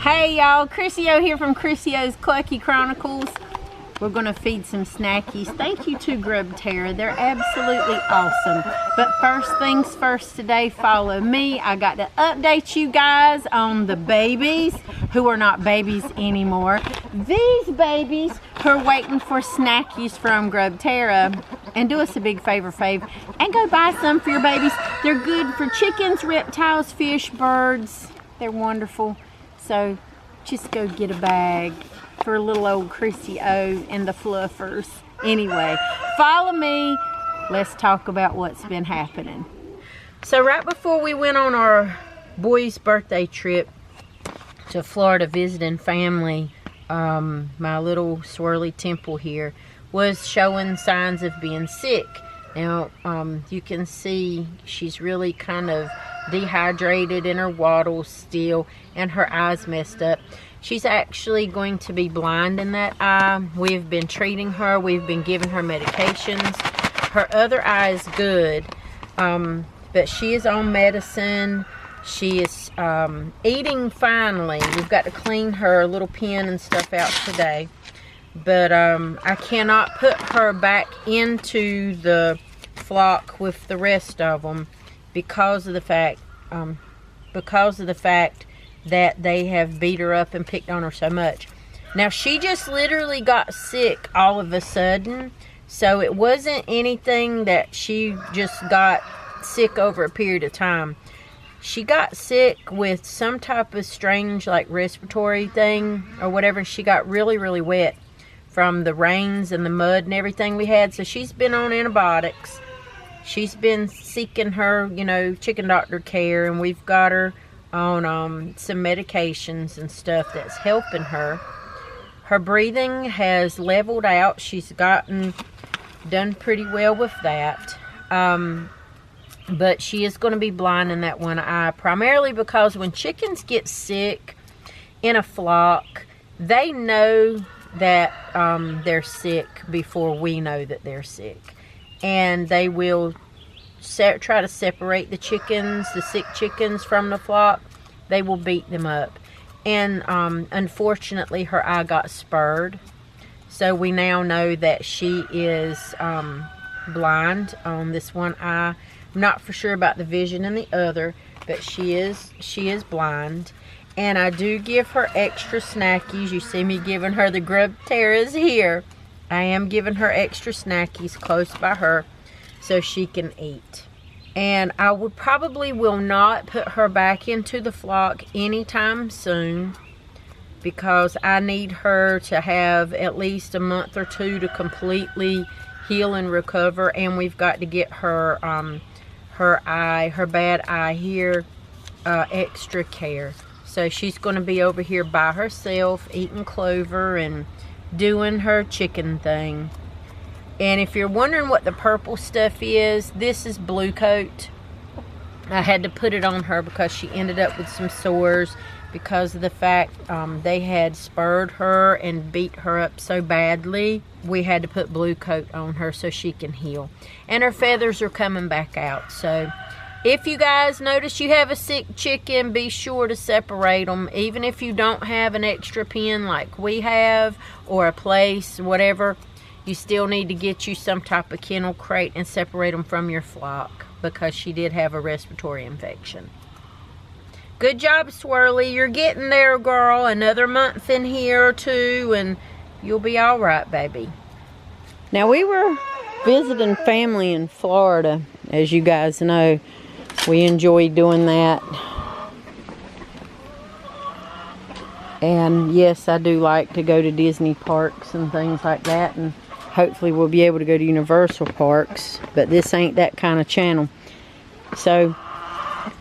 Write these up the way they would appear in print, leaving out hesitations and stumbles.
Hey y'all, Chrissy-O here from Chrissy-O's Clucky Chronicles. We're gonna feed some snackies. Thank you to grubterra, they're absolutely awesome. But first things first today, follow me. I got to update you guys on the babies who are not babies anymore. These babies who are waiting for snackies from grubterra. And do us a big favor, fave, and go buy some for your babies. They're good for chickens, reptiles, fish, birds. They're wonderful. So just go get a bag for little old Chrissy-O and the fluffers. Anyway, follow me. Let's talk about what's been happening. So right before we went on our boy's birthday trip to Florida visiting family, my little Swirly Temple here was showing signs of being sick. Now, you can see she's really kind of dehydrated in her wattles still, and her eyes messed up. She's actually going to be blind in that eye. We've been treating her. We've been giving her medications. Her other eye is good, but she is on medicine. She is eating finally. We've got to clean her little pen and stuff out today. But I cannot put her back into the flock with the rest of them because of the fact that they have beat her up and picked on her so much. Now, she just literally got sick all of a sudden, so it wasn't anything that she just got sick over a period of time. She got sick with some type of strange, like, respiratory thing or whatever. She got really, really wet from the rains and the mud and everything we had. So she's been on antibiotics. She's been seeking her, you know, chicken doctor care, and we've got her on some medications and stuff that's helping her. Her breathing has leveled out. She's done pretty well with that. But she is going to be blind in that one eye, primarily because when chickens get sick in a flock, they know that they're sick before we know that they're sick, and they will try to separate the chickens, the sick chickens, from the flock. They will beat them up, and unfortunately her eye got spurred, so we now know that she is blind on this one eye. I'm not for sure about the vision in the other, but she is blind. And I do give her extra snackies. You see me giving her the grubterras here. I am giving her extra snackies close by her so she can eat. And I probably will not put her back into the flock anytime soon, because I need her to have at least a month or two to completely heal and recover. And we've got to get her her bad eye here, extra care. So she's going to be over here by herself, eating clover and doing her chicken thing. And if you're wondering what the purple stuff is, this is blue coat. I had to put it on her because she ended up with some sores because of the fact they had spurred her and beat her up so badly. We had to put blue coat on her so she can heal. And her feathers are coming back out. So if you guys notice you have a sick chicken, be sure to separate them. Even if you don't have an extra pen like we have, or a place, whatever, you still need to get you some type of kennel crate and separate them from your flock, because she did have a respiratory infection. Good job, Swirly. You're getting there, girl. Another month in here or two, and you'll be all right, baby. Now, we were visiting family in Florida, as you guys know. We enjoy doing that. And yes, I do like to go to Disney parks and things like that, and hopefully we'll be able to go to Universal parks, but this ain't that kind of channel. So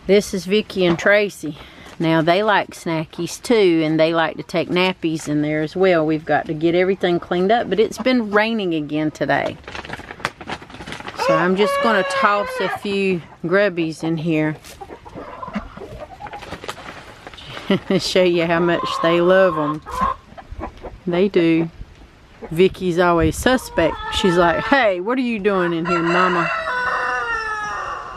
this is Vicky and Tracy. Now they like snackies too, and they like to take nappies in there as well. We've got to get everything cleaned up, but it's been raining again today. So I'm just going to toss a few grubbies in here to show you how much they love them. They do. Vicky's always suspect. She's like, hey, what are you doing in here, mama?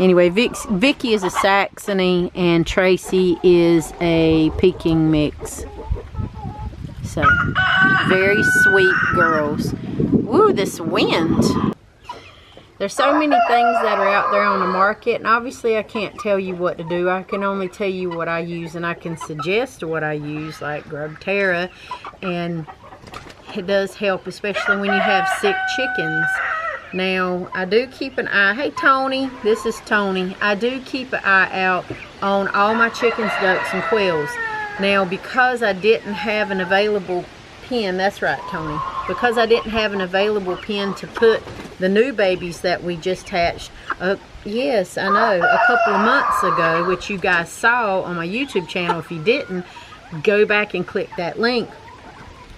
Anyway, Vicky is a Saxony and Tracy is a Peking mix. So, very sweet girls. Woo, this wind. There's so many things that are out there on the market, and obviously I can't tell you what to do. I can only tell you what I use, and I can suggest what I use, like grubterra, and it does help, especially when you have sick chickens. Now, I do keep an eye. Hey, Tony. This is Tony. I do keep an eye out on all my chickens, ducks, and quails. Now, because I didn't have an available pen, that's right, Tony. Because I didn't have an available pen to put the new babies that we just hatched, yes, I know, a couple of months ago, which you guys saw on my YouTube channel. If you didn't, go back and click that link.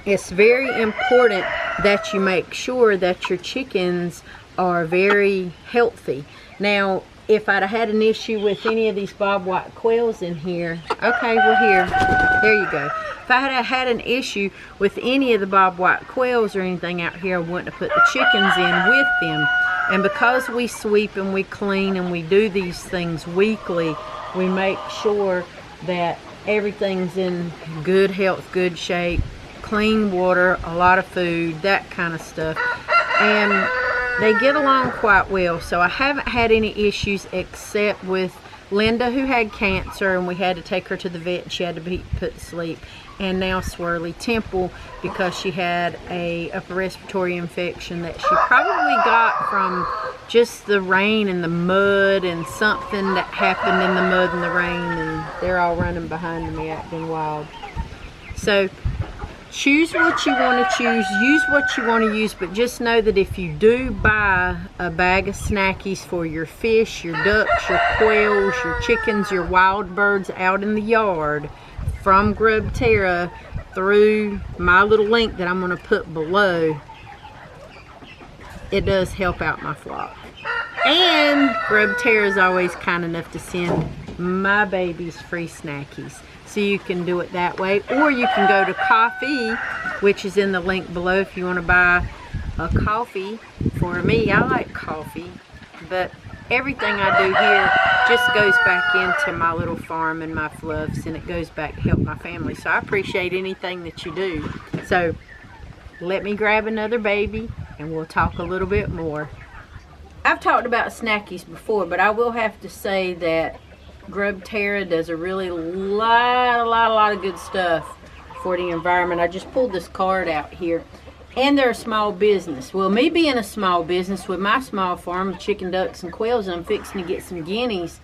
It's very important that you make sure that your chickens are very healthy. Now, if I'd have had an issue with any of these bobwhite quails in here, okay, we're here. There you go. If I had had an issue with any of the bobwhite quails or anything out here, I wouldn't have put the chickens in with them. And because we sweep and we clean and we do these things weekly, we make sure that everything's in good health, good shape, clean water, a lot of food, that kind of stuff. And they get along quite well. So I haven't had any issues except with Linda, who had cancer, and we had to take her to the vet and she had to be put to sleep. And now Swirly Temple, because she had a upper respiratory infection that she probably got from just the rain and the mud and something that happened in the mud and the rain, and they're all running behind me acting wild. So choose what you want to choose, use what you want to use, but just know that if you do buy a bag of snackies for your fish, your ducks, your quails, your chickens, your wild birds out in the yard from grubterra through my little link that I'm going to put below, it does help out my flock. And grubterra is always kind enough to send my babies free snackies. So you can do it that way, or you can go to coffee, which is in the link below if you want to buy a coffee for me. I like coffee, but everything I do here just goes back into my little farm and my fluffs, and it goes back to help my family. So I appreciate anything that you do. So let me grab another baby and we'll talk a little bit more. I've talked about snackies before, but I will have to say that grubterra does a really lot of good stuff for the environment. I just pulled this card out here, and they're a small business. Well, me being a small business with my small farm of chicken, ducks, and quails, and I'm fixing to get some guineas.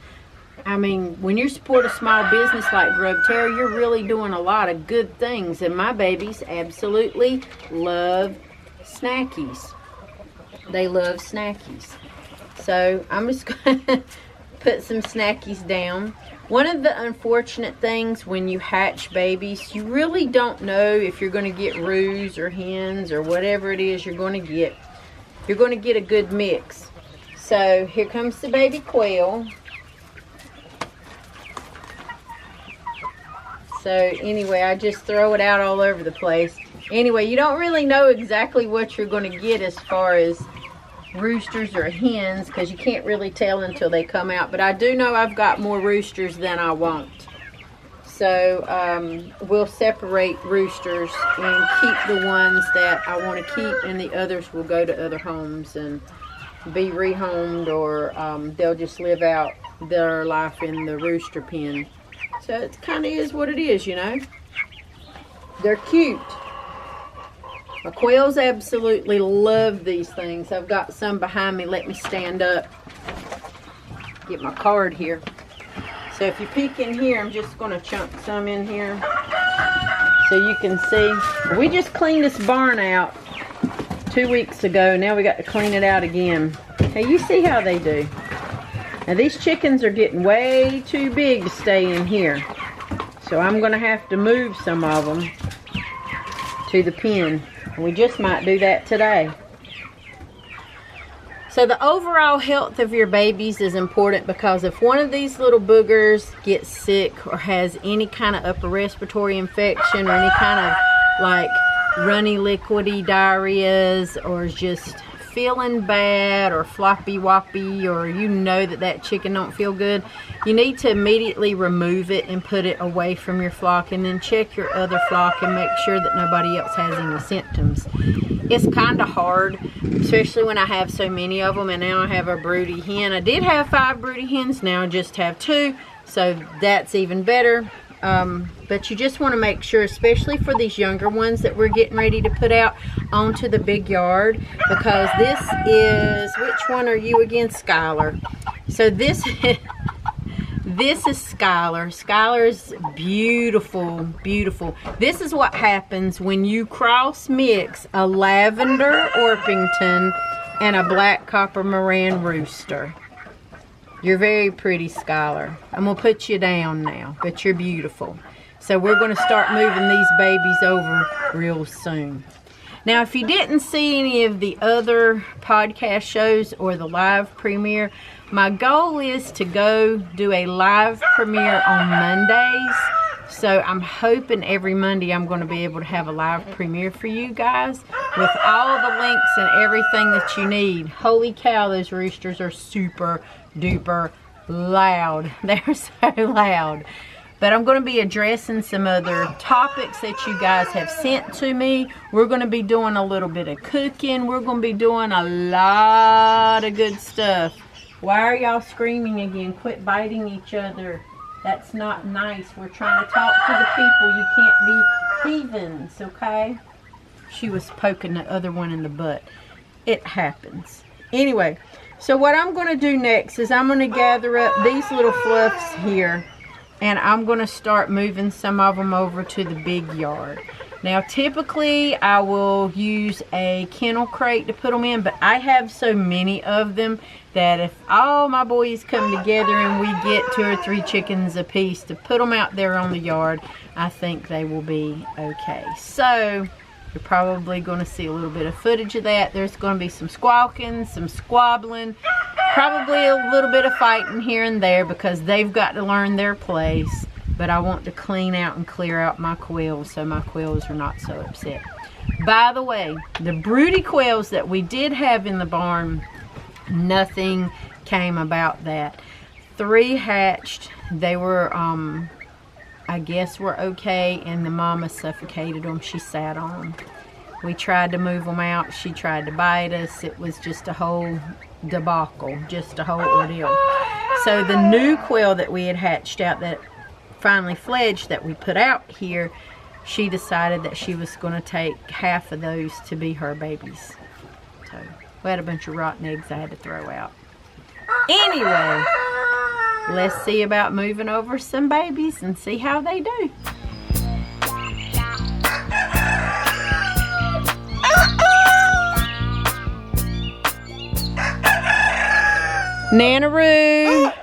I mean, when you support a small business like grubterra, you're really doing a lot of good things, and my babies absolutely love snackies. They love snackies. So I'm just gonna put some snackies down. One of the unfortunate things when you hatch babies, you really don't know if you're going to get roos or hens or whatever it is you're going to get. You're going to get a good mix. So here comes the baby quail. So anyway, I just throw it out all over the place. Anyway, you don't really know exactly what you're going to get as far as roosters or hens, because you can't really tell until they come out, but I do know I've got more roosters than I want. So we'll separate roosters and keep the ones that I want to keep, and the others will go to other homes and be rehomed, or they'll just live out their life in the rooster pen. So it kind of is what it is, you know. They're cute. My quails absolutely love these things. I've got some behind me. Let me stand up. Get my card here. So if you peek in here, I'm just going to chunk some in here so you can see. We just cleaned this barn out 2 weeks ago. Now we got to clean it out again. Hey, you see how they do. Now these chickens are getting way too big to stay in here. So I'm going to have to move some of them to the pen. We just might do that today. So the overall health of your babies is important, because if one of these little boogers gets sick or has any kind of upper respiratory infection or any kind of like runny liquidy diarrheas or is just feeling bad or floppy woppy, or you know that that chicken don't feel good, you need to immediately remove it and put it away from your flock, and then check your other flock and make sure that nobody else has any symptoms. It's kind of hard, especially when I have so many of them, and now I have a broody hen. I did have 5 broody hens, now I just have 2, so that's even better. But you just want to make sure, especially for these younger ones that we're getting ready to put out onto the big yard, because this is, which one are you again? Skylar. So this this is Skylar. Skylar is beautiful, beautiful. This is what happens when you cross mix a lavender Orpington and a black copper Moran rooster. You're very pretty, Skylar. I'm going to put you down now, but you're beautiful. So we're going to start moving these babies over real soon. Now, if you didn't see any of the other podcast shows or the live premiere, my goal is to go do a live premiere on Mondays. So I'm hoping every Monday I'm going to be able to have a live premiere for you guys with all the links and everything that you need. Holy cow, those roosters are super duper loud. They're so loud. But I'm going to be addressing some other topics that you guys have sent to me. We're going to be doing a little bit of cooking. We're going to be doing a lot of good stuff. Why are y'all screaming again? Quit biting each other. That's not nice. We're trying to talk to the people. You can't be heathens, okay? She was poking the other one in the butt. It happens. Anyway, so what I'm going to do next is I'm going to gather up these little fluffs here, and I'm going to start moving some of them over to the big yard. Now, typically, I will use a kennel crate to put them in, but I have so many of them that if all my boys come together and we get 2 or 3 chickens a piece to put them out there on the yard, I think they will be okay. So, you're probably going to see a little bit of footage of that. There's going to be some squawking, some squabbling, probably a little bit of fighting here and there because they've got to learn their place. But I want to clean out and clear out my quails so my quails are not so upset. By the way, the broody quails that we did have in the barn, nothing came about that. 3 hatched. They were, I guess were okay, and the mama suffocated them. She sat on them. We tried to move them out. She tried to bite us. It was just a whole debacle, just a whole ordeal. So the new quail that we had hatched out that finally fledged that we put out here, she decided that she was going to take half of those to be her babies. So we had a bunch of rotten eggs I had to throw out. Anyway, let's see about moving over some babies and see how they do. Nanaroo.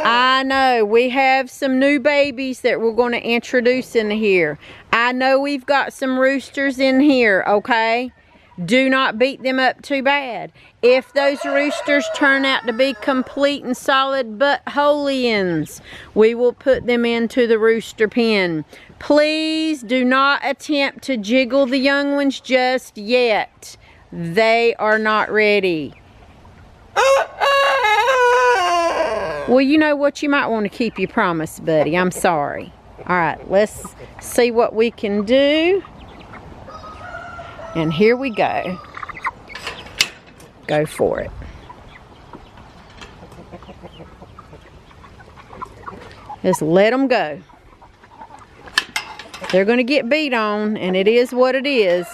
I know we have some new babies that we're going to introduce in here. I know we've got some roosters in here, okay? Do not beat them up too bad. If those roosters turn out to be complete and solid butt-holians, we will put them into the rooster pen. Please do not attempt to jiggle the young ones just yet. They are not ready. Well, you know what? You might want to keep your promise, buddy. I'm sorry. All right, let's see what we can do. And here we go. Go for it. Just let them go. They're going to get beat on, and it is what it is.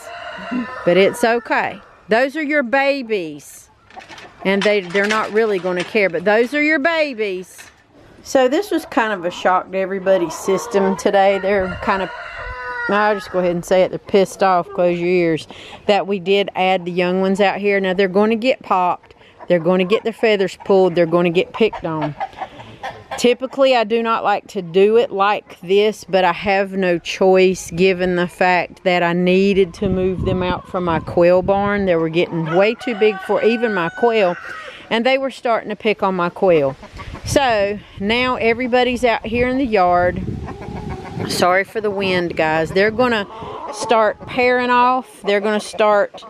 But it's okay. Those are your babies. And they're not really going to care, but those are your babies. So this was kind of a shock to everybody's system today. They're kind of, I'll just go ahead and say it, they're pissed off, close your ears, that we did add the young ones out here. Now they're going to get popped. They're going to get their feathers pulled. They're going to get picked on. Typically, I do not like to do it like this, but I have no choice given the fact that I needed to move them out from my quail barn. They were getting way too big for even my quail, and they were starting to pick on my quail. So, now everybody's out here in the yard. Sorry for the wind, guys. They're going to start pairing off. They're going to start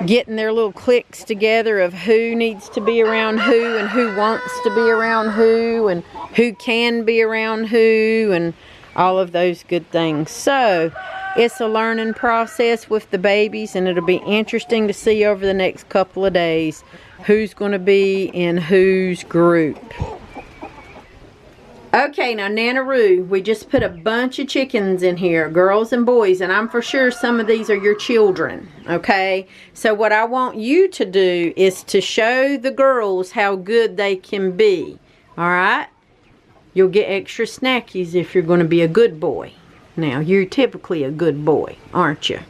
getting their little cliques together of who needs to be around who and who wants to be around who and who can be around who and all of those good things. So it's a learning process with the babies, and it'll be interesting to see over the next couple of days who's going to be in whose group. Okay, now Nana-Roo, we just put a bunch of chickens in here, girls and boys, and I'm for sure some of these are your children, okay? So what I want you to do is to show the girls how good they can be, all right? You'll get extra snackies if you're going to be a good boy. Now, you're typically a good boy, aren't you?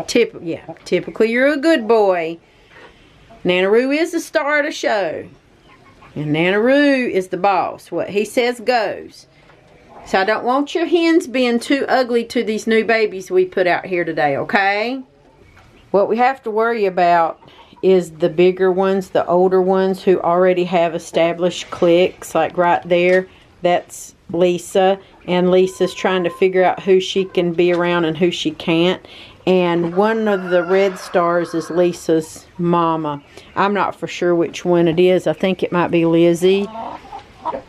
Typically you're a good boy. Nana-Roo is the star of the show. And Nana-Roo is the boss. What he says goes. So I don't want your hens being too ugly to these new babies we put out here today, okay? What we have to worry about is the bigger ones, the older ones who already have established cliques. Like right there, that's Lisa. And Lisa's trying to figure out who she can be around and who she can't. And one of the red stars is Lisa's mama. I'm not for sure which one it is. I think it might be Lizzie.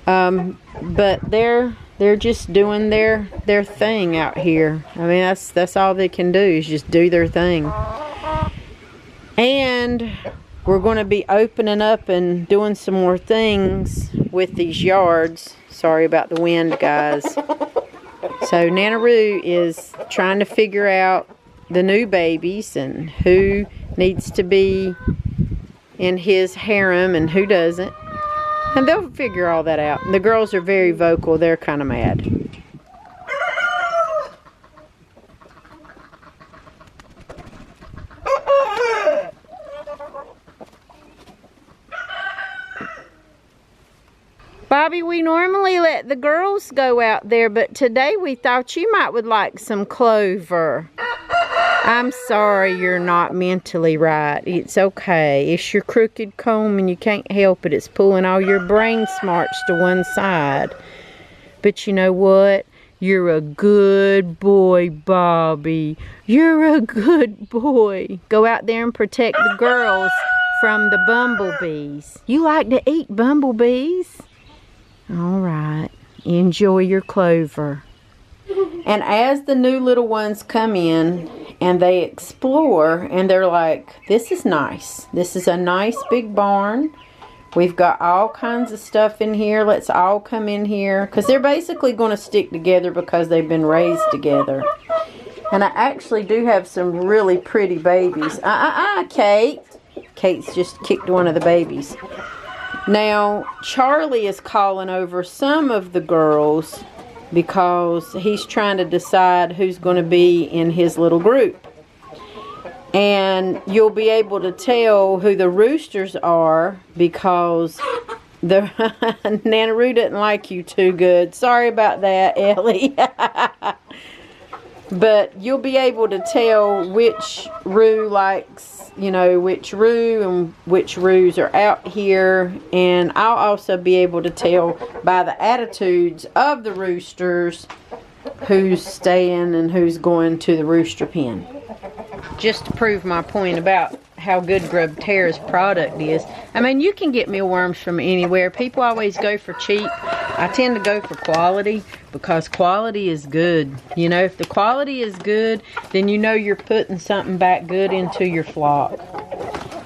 But they're just doing their thing out here. I mean, that's all they can do is just do their thing. And we're going to be opening up and doing some more things with these yards. Sorry about the wind, guys. So Nana-Roo is trying to figure out the new babies and who needs to be in his harem and who doesn't. And they'll figure all that out. And the girls are very vocal. They're kind of mad. Bobby, we normally let the girls go out there, but today we thought you would like some clover. I'm sorry you're not mentally right. It's okay. It's your crooked comb and you can't help it. It's pulling all your brain smarts to one side. But you know what? You're a good boy, Bobby. You're a good boy. Go out there and protect the girls from the bumblebees. You like to eat bumblebees? All right. Enjoy your clover. And as the new little ones come in and they explore and they're like, this is nice. This is a nice big barn. We've got all kinds of stuff in here. Let's all come in here. Because they're basically going to stick together because they've been raised together. And I actually do have some really pretty babies. Kate. Kate's just kicked one of the babies. Now, Charlie is calling over some of the girls because he's trying to decide who's going to be in his little group. And you'll be able to tell who the roosters are because the Nana-Roo didn't like you too good. Sorry about that, Ellie. But you'll be able to tell which Roo likes, you know, which Roo and which Roos are out here. And I'll also be able to tell by the attitudes of the roosters who's staying and who's going to the rooster pen. Just to prove my point about how good grubterra's product is. I mean, you can get mealworms from anywhere. People always go for cheap. I tend to go for quality because quality is good. You know, if the quality is good, then you know you're putting something back good into your flock.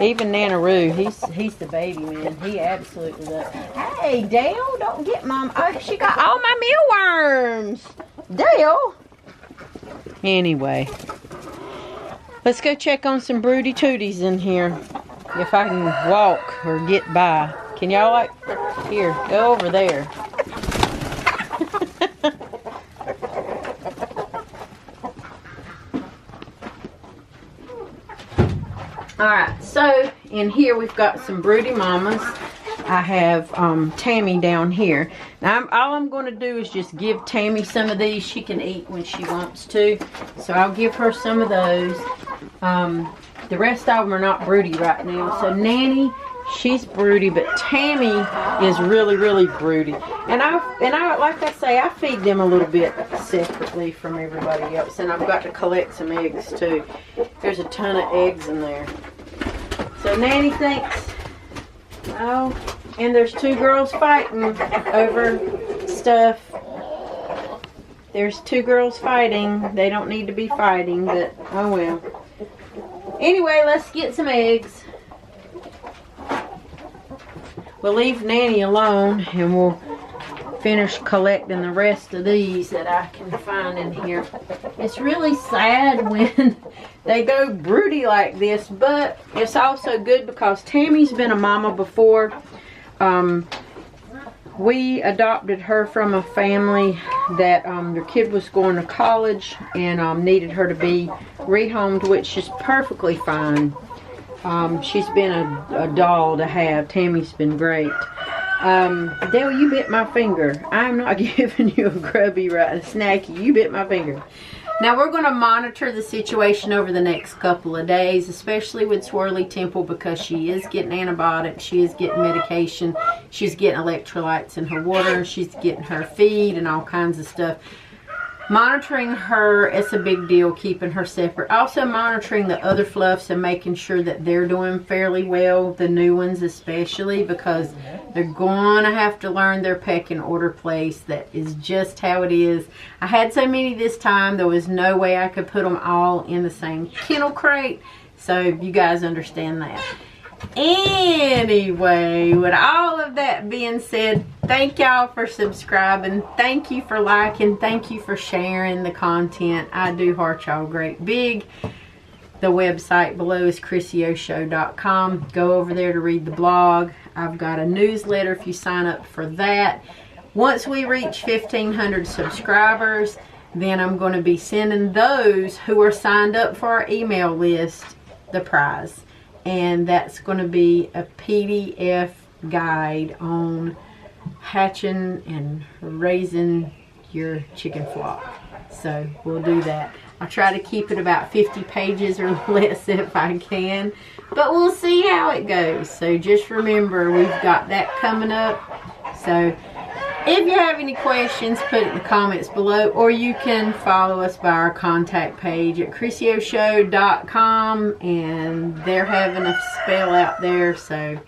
Even Nana-Roo, he's the baby man. He absolutely does. Hey, Dale, don't get Mom. Oh, she got all my mealworms. Dale. Anyway. Let's go check on some broody tooties in here. If I can walk or get by. Can y'all like... Here, go over there. Alright, so in here we've got some broody mamas. I have Tammy down here. Now all I'm going to do is just give Tammy some of these. She can eat when she wants to. So I'll give her some of those. The rest of them are not broody right now. So Nanny, she's broody, but Tammy is really, really broody. And I like I say, I feed them a little bit separately from everybody else. And I've got to collect some eggs too. There's a ton of eggs in there. So Nanny thinks, oh, and there's two girls fighting over stuff. There's two girls fighting. They don't need to be fighting, but oh well. Anyway, let's get some eggs. We'll leave Nanny alone and we'll finish collecting the rest of these that I can find in here. It's really sad when they go broody like this, but it's also good because Tammy's been a mama before. We adopted her from a family that their kid was going to college and needed her to be rehomed, which is perfectly fine. She's been a doll to have. Tammy's been great. Dale, you bit my finger. I'm not giving you a grubby right, a snacky. You bit my finger. Now we're going to monitor the situation over the next couple of days, especially with Swirly Temple, because she is getting antibiotics, she is getting medication, she's getting electrolytes in her water, she's getting her feed and all kinds of stuff. Monitoring her, it's a big deal, keeping her separate. Also monitoring the other fluffs and making sure that they're doing fairly well, the new ones especially, because they're going to have to learn their pecking order place. That is just how it is. I had so many this time, there was no way I could put them all in the same kennel crate, so you guys understand that. Anyway, with all of that being said, thank y'all for subscribing, thank you for liking, thank you for sharing the content. I do heart y'all great big. The website below is ChrissyOShow.com. Go over there to read the blog. I've got a newsletter if you sign up for that. Once we reach 1,500 subscribers, then I'm going to be sending those who are signed up for our email list the prize. And that's going to be a PDF guide on hatching and raising your chicken flock. So we'll do that. I'll try to keep it about 50 pages or less if I can, but we'll see how it goes. So just remember, we've got that coming up. So if you have any questions, put it in the comments below, or you can follow us by our contact page at ChrissyOShow.com, and they're having a spell out there. So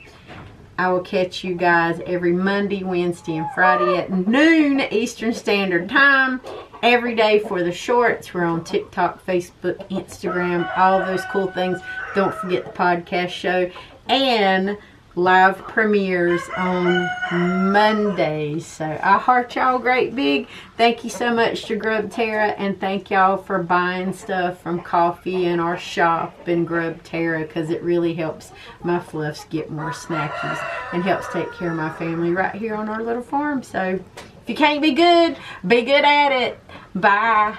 I will catch you guys every Monday, Wednesday, and Friday at noon Eastern Standard Time. Every day for the shorts. We're on TikTok, Facebook, Instagram, all those cool things. Don't forget the podcast show and live premieres on Mondays. So I heart y'all great big. Thank you so much to Grubterra, and thank y'all for buying stuff from Coffee in our shop in Grubterra, because it really helps my fluffs get more snackies and helps take care of my family right here on our little farm. So if you can't be good at it. Bye.